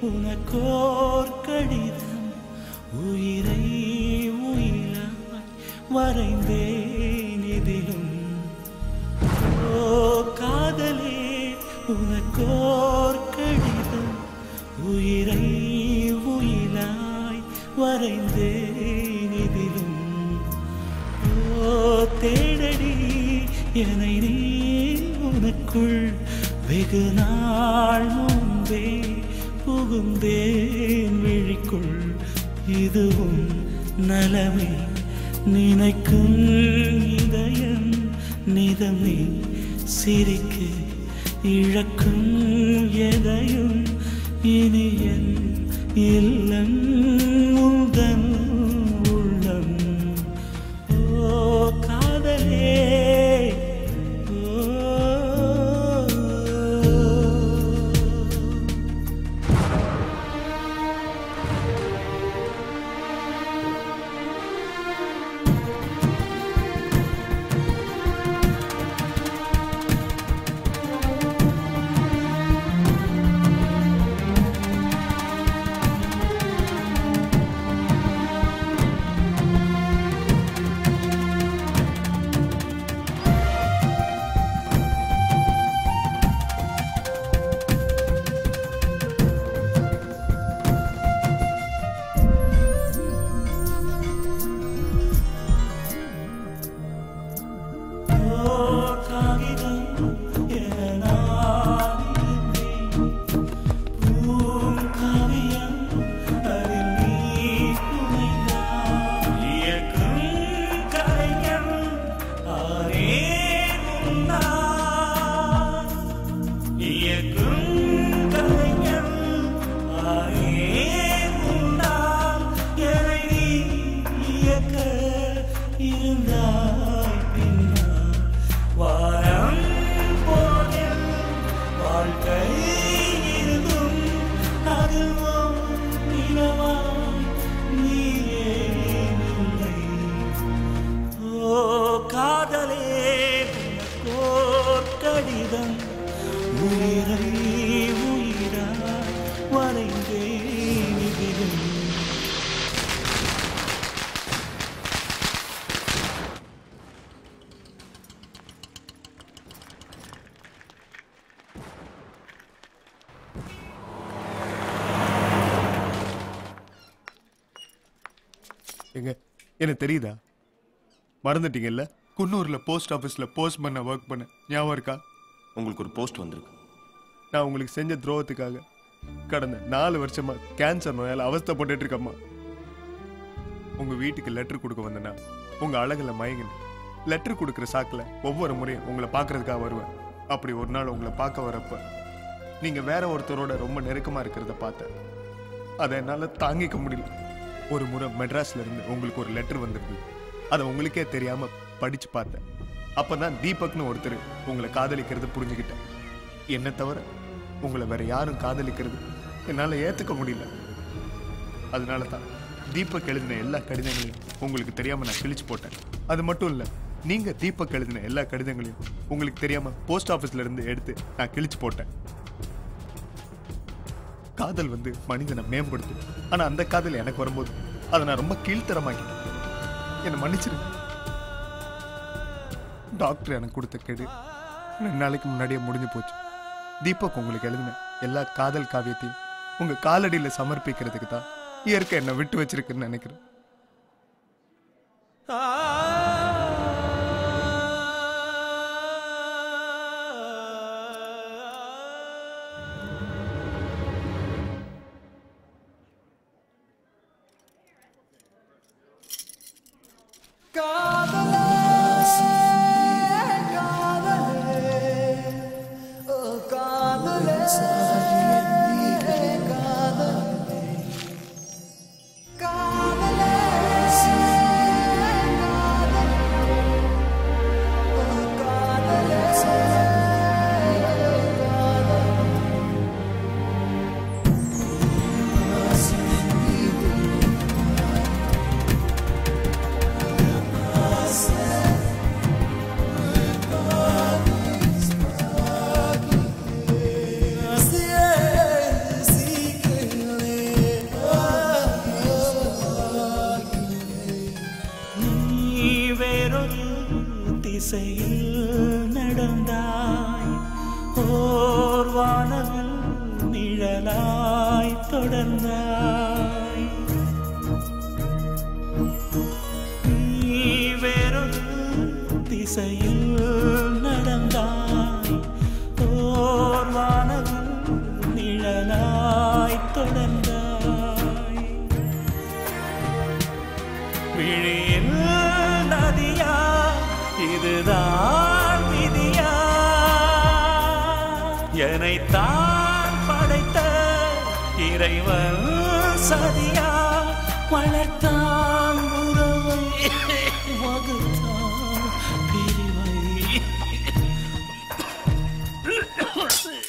உனக்கோர் கடிதம் உயிரை உயிராய் வரைந்தேன் இதிலும். ஓ காதலே உனக்கோர் கடிதம் உயிரை உயிராய் வரைந்தேன் இதிலும். ஓ தேடடி என்னை நீ உனக்குள் வெகு நாள் முன்பே புகுந்தேன் விழிக்குள். இதுவும் நலமே நினைக்கும் இதயம் நிதமே சிரிக்க இழக்கும் எதையும் இனி என் இல்லம் உந்தன் உள்ளம். ஓ காதலே உயிரை உயிராய் வரைந்தேன் இதிலும். எங்க எனக்கு தெரியுதா? மறந்துட்டீங்கல்ல? குன்னூர்ல போஸ்ட் ஆஃபீஸ்ல போஸ்ட் பண்ண ஒர்க் பண்ண ஞாபகம் இருக்கா? உங்களுக்கு ஒரு போஸ்ட் வந்திருக்கு. நான் உங்களுக்கு செஞ்ச துரோகத்துக்காக கடந்த 4 வருஷமா கேன்சர் நோயால் அவஸ்தைப்பட்டுட்டு இருக்கம்மா. உங்க வீட்டுக்கு லெட்டர் கொடுக்க வந்தேன்னா உங்க அழகுல மயங்கினேன். லெட்டர் கொடுக்குற சாக்கில் ஒவ்வொரு முறையும் உங்களை பார்க்கறதுக்காக வருவேன். அப்படி ஒரு நாள் உங்களை பார்க்க வரப்ப நீங்க வேற ஒருத்தரோட ரொம்ப நெருக்கமா இருக்கிறத பார்த்தேன். அதை என்னால தாங்கிக்க முடியல. ஒரு முறை மெட்ராஸ்ல இருந்து உங்களுக்கு ஒரு லெட்டர் வந்திருக்கு. அதை உங்களுக்கே தெரியாம படிச்சு பார்த்தேன். அப்பதான் தீபக்னு ஒருத்தர் உங்களை காதலிக்கிறது புரிஞ்சுக்கிட்டேன். என்ன தவிர உங்களை வேற யாரும் காதலிக்கிறது என்னால ஏத்துக்க முடியல. அதனால தான் தீபக் எழுதின எல்லா கடிதங்களையும் உங்களுக்கு தெரியாம நான் கிழிச்சு போட்டேன். அது மட்டும் இல்ல, நீங்க தீபக் எழுதின எல்லா கடிதங்களையும் உங்களுக்கு தெரியாம போஸ்ட் ஆபீஸ்ல இருந்து எடுத்து நான் கிழிச்சு போட்டேன். காதல் மனிதனை மேம்படுத்தும். ஆனா அந்த காதல் எனக்கு வரும்போது அதை நான் ரொம்ப கீழ்த்தரமாக்கிட்டேன். என்னை மன்னிச்சிரு. டாக்டர் எனக்கு கொடுத்த கெடு 2 நாளைக்கு முன்னாடியே முடிஞ்சு போச்சு. தீபக் உங்களுக்கு எழுதின எல்லா காதல் காவியத்தையும் உங்க காலடியில சமர்ப்பிக்கிறதுக்கு தான் இயற்கை என்னை விட்டு வச்சிருக்குன்னு நினைக்கிறேன். வேறொரு திசையில் நடந்தாய் ஓர் வானவில் நிழலாய் தொடர்ந்தாய் நீ வேறொரு திசையில் நடந்தாய் ஓர் வானவில் நிழலாய் தொடர்ந்தாய் விழியில் நதியா இதுதான் விதியா என்னைத்தான் படைத்த இறைவன் சதியா வளர்த்தான் உறவை வகு